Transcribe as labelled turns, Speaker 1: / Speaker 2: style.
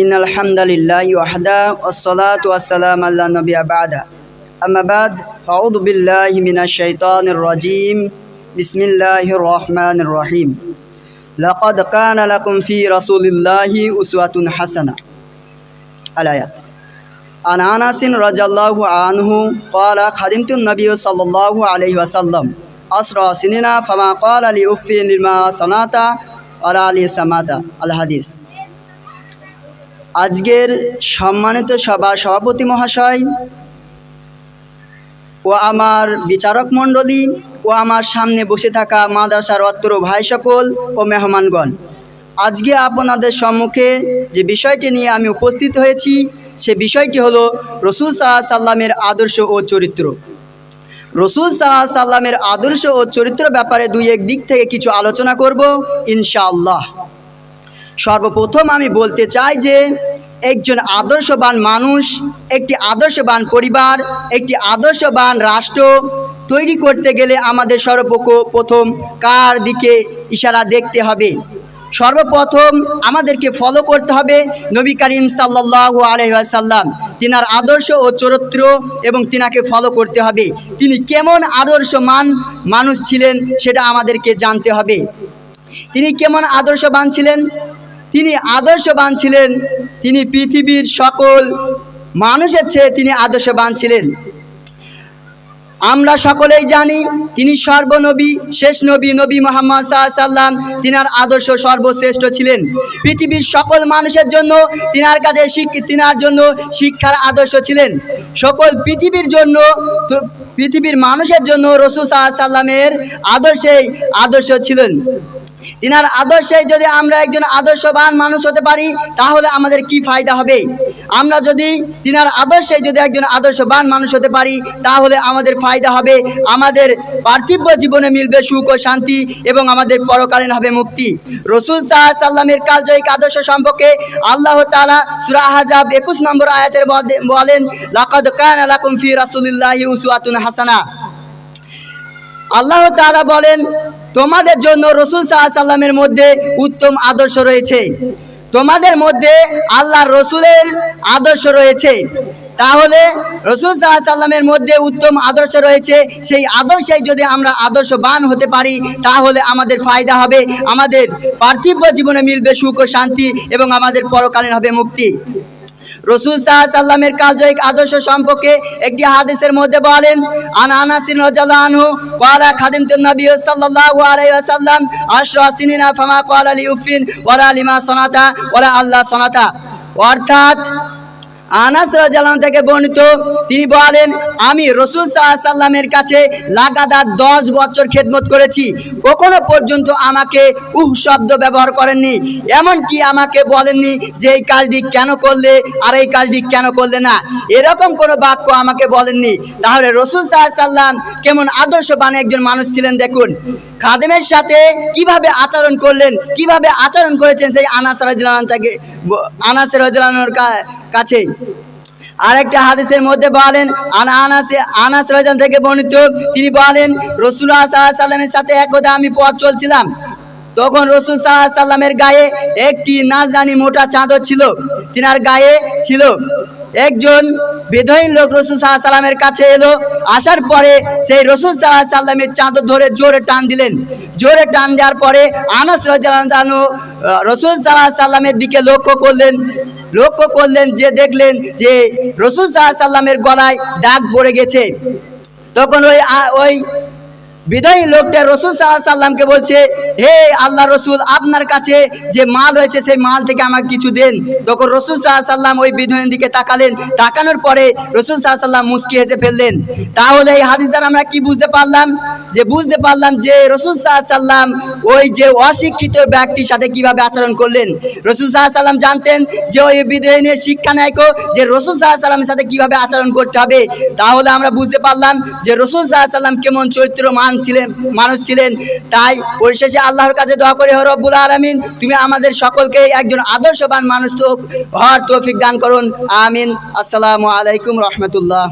Speaker 1: ইন্নাল হামদালিল্লাহি ওয়াহদা ওয়াসসালাতু ওয়াসসালামু আলা নাবিয়্যা বা'দা আম্মা বা'দ আউযু বিল্লাহি মিনাশ শাইতানির রাজীম বিসমিল্লাহির রহমানির রহিম লাকাদ কানা লাকুম ফি রাসূলিল্লাহি উসওয়াতুন হাসানাহ আলায়াত আন আনাস রাদিয়াল্লাহু আনহু ক্বালা খাদিমতুন নবিয়্য সাল্লাল্লাহু আলাইহি ওয়াসাল্লাম আসরা সিনিনা ফামা ক্বালা লি উফফি লিমা সানাতা ওয়ালা লি সামাতা আল হাদিস। আজকের সম্মানিত সভাপতি মহাশয় ও আমার বিচারক মণ্ডলী ও আমার সামনে বসে থাকা মাদ্রাসার অত্র ভাই সকল ও মেহমানগণ, আজকে আপনাদের সম্মুখে যে বিষয়টি নিয়ে আমি উপস্থিত হয়েছি সে বিষয়টি হলো রাসূল সাল্লাল্লাহু আলাইহি সাল্লামের আদর্শ ও চরিত্র। রাসূল সাল্লাল্লাহু আলাইহি সাল্লামের আদর্শ ও চরিত্র ব্যাপারে দুই এক দিক থেকে কিছু আলোচনা করব ইনশাআল্লাহ। সর্বপ্রথম আমি বলতে চাই যে একজন আদর্শবান মানুষ, একটি আদর্শবান পরিবার, একটি আদর্শবান রাষ্ট্র তৈরি করতে গেলে আমাদের সর্বপ্রথম কার দিকে ইশারা দেখতে হবে? সর্বপ্রথম আমাদেরকে ফলো করতে হবে নবী করিম সাল্লাল্লাহু আলাইহি ওয়াসাল্লাম, তিনার আদর্শ ও চরিত্র এবং তিনাকে ফলো করতে হবে। তিনি কেমন আদর্শমান মানুষ ছিলেন সেটা আমাদেরকে জানতে হবে। তিনি কেমন আদর্শবান ছিলেন? তিনি আদর্শবান ছিলেন, তিনি পৃথিবীর সকল মানুষের চেয়ে তিনি আদর্শবান ছিলেন। আমরা সকলেই জানি তিনি সর্বনবী, শেষ নবী, নবী মুহাম্মদ সাল্লাল্লাহু আলাইহি সাল্লাম, তিনার আদর্শ সর্বশ্রেষ্ঠ ছিলেন। পৃথিবীর সকল মানুষের জন্য তিনার কাছে তিনার জন্য শিক্ষার আদর্শ ছিলেন। সকল পৃথিবীর মানুষের জন্য রাসূল সাল্লাল্লাহু আলাইহি সাল্লামের আদর্শ ছিলেন। তিনার আদর্শে যদি আমরা একজন আদর্শবান মানুষ হতে পারি তাহলে আমাদের কি ফায়দা হবে? আমরা যদি তিনার আদর্শে যদি একজন আদর্শবান মানুষ হতে পারি তাহলে আমাদের ফায়দা হবে, আমাদের পার্থিব জীবনে মিলবে সুখ ও শান্তি এবং আমাদের পরকালীন হবে মুক্তি। রাসূল সাল্লাল্লাহু আলাইহি সাল্লামের কালজয়ী আদর্শ সম্পর্কে আল্লাহ তাআলা সূরা আহজাব 21 নম্বর আয়াতের বলেন, লাকাদ কানা লাকুম ফি রাসূলিল্লাহি উসওয়াতুন হাসানাহ। আল্লাহ তাআলা বলেন, তোমাদের জন্য রাসূল সাল্লাল্লাহু আলাইহি সাল্লামের মধ্যে উত্তম আদর্শ রয়েছে, তোমাদের মধ্যে আল্লাহর রাসূলের আদর্শ রয়েছে। তাহলে রাসূল সাল্লাল্লাহু আলাইহি সাল্লামের মধ্যে উত্তম আদর্শ রয়েছে, সেই আদর্শে যদি আমরা আদর্শবান হতে পারি তাহলে আমাদের ফায়দা হবে, আমাদের পার্থিব জীবনে মিলবে সুখ ও শান্তি এবং আমাদের পরকালীন হবে মুক্তি। রাসূল সাল্লাল্লাহু আলাইহি সাল্লামের কালজয়ী আদর্শ সম্পর্কে একটি হাদিসের মধ্যে বলেন, আন আনাস রাদিয়াল্লাহু আনহু ক্বালা খাদিমতুন নবিয়্য সাল্লাল্লাহু আলাইহি ওয়াসাল্লাম আশরা সিনিনা ফামা ক্বালা লি উফিন ওয়ালা লিমা সানাতা ওয়ালা আল্লাহ সানাতা। অর্থাৎ আনাস রাদিয়াল্লাহু থেকে বর্ণিত, তিনি বলেন, আমি রাসূল সাল্লাল্লাহু আলাইহি সাল্লামের কাছে লাগাতার 10 বছর খেদমত করেছি, কখনো পর্যন্ত আমাকে শব্দ ব্যবহার করেননি, এমনকি আমাকে বলেননি যে এই কাজটি কেন করলে আর এই কাজটি কেন করলে না, এরকম কোনো বাক্য আমাকে বলেননি। তাহলে রাসূল সাল্লাল্লাহু আলাইহি সাল্লাম কেমন আদর্শবান একজন মানুষ ছিলেন দেখুন। খাদেমের সাথে কিভাবে আচরণ করলেন, কিভাবে আচরণ করেছেন সেই আনাস রাদিয়াল্লাহুর কাছে। আরেকটা হাদিসের মধ্যে বলেন, আনাস রাদিয়াল্লাহু থেকে বর্ণিত, তিনি বলেন, রাসূলুল্লাহ সাল্লাল্লাহু আলাইহি সাল্লামের সাথে একদা আমি পথ চলছিলাম, তখন রাসূল সাল্লাল্লাহু আলাইহি সাল্লামের গায়ে একটি নাজরানি মোটা চাদর ছিল। তিনার গায়ে ছিল। একজন বেদুইন লোক রাসূল সাল্লাল্লাহু আলাইহি সাল্লামের কাছে এলো, আসার পরে সেই রাসূল সাল্লাল্লাহু আলাইহি সাল্লামের চাদর ধরে জোরে টান দিলেন। জোরে টান দেওয়ার পরে আনাস রাদিয়াল্লাহু আনহু রাসূল সাল্লাল্লাহু আলাইহি সাল্লামের দিকে লক্ষ্য করলেন যে দেখলেন যে রাসূল সাল্লাল্লাহু আলাইহি সাল্লামের গলায় দাগ পড়ে গেছে। তখন ওই বিদায়ী লোকটা রাসূল সাল্লাল্লাহু আলাইহি সাল্লামকে বলছে, হে আল্লাহর রাসূল, আপনার কাছে যে মাল রয়েছে সেই মাল থেকে আমাকে কিছু দেন। তখন রাসূল সাল্লাল্লাহু আলাইহি সাল্লাম ওই বিধবার দিকে তাকালেন, তাকানোর পরে রাসূল সাল্লাল্লাহু আলাইহি সাল্লাম মুচকি হেসে ফেললেন। তাহলে এই হাদিস দ্বারা আমরা কি বুঝতে পারলাম? যে রাসূল সাল্লাল্লাহু আলাইহি সাল্লাম ওই যে অশিক্ষিত ব্যক্তির সাথে কিভাবে আচরণ করলেন। রাসূল সাল্লাল্লাহু আলাইহি সাল্লাম জানতেন যে ওই বিধবার শিক্ষা নায়কও যে রাসূল সাল্লাল্লাহু আলাইহি সাল্লামের সাথে কিভাবে আচরণ করতে হবে। তাহলে আমরা বুঝতে পারলাম যে রাসূল সাল্লাল্লাহু আলাইহি সাল্লাম কেমন চরিত্রবান মানুষ ছিলেন। তাই পরিশেষে আল্লাহর কাছে দোয়া করি, হে রব্বুল আলামিন, তুমি আমাদের সকলকে একজন আদর্শবান মানুষ হওয়ার তৌফিক দান করুন। আমিন। আসসালামু আলাইকুম রাহমাতুল্লাহ।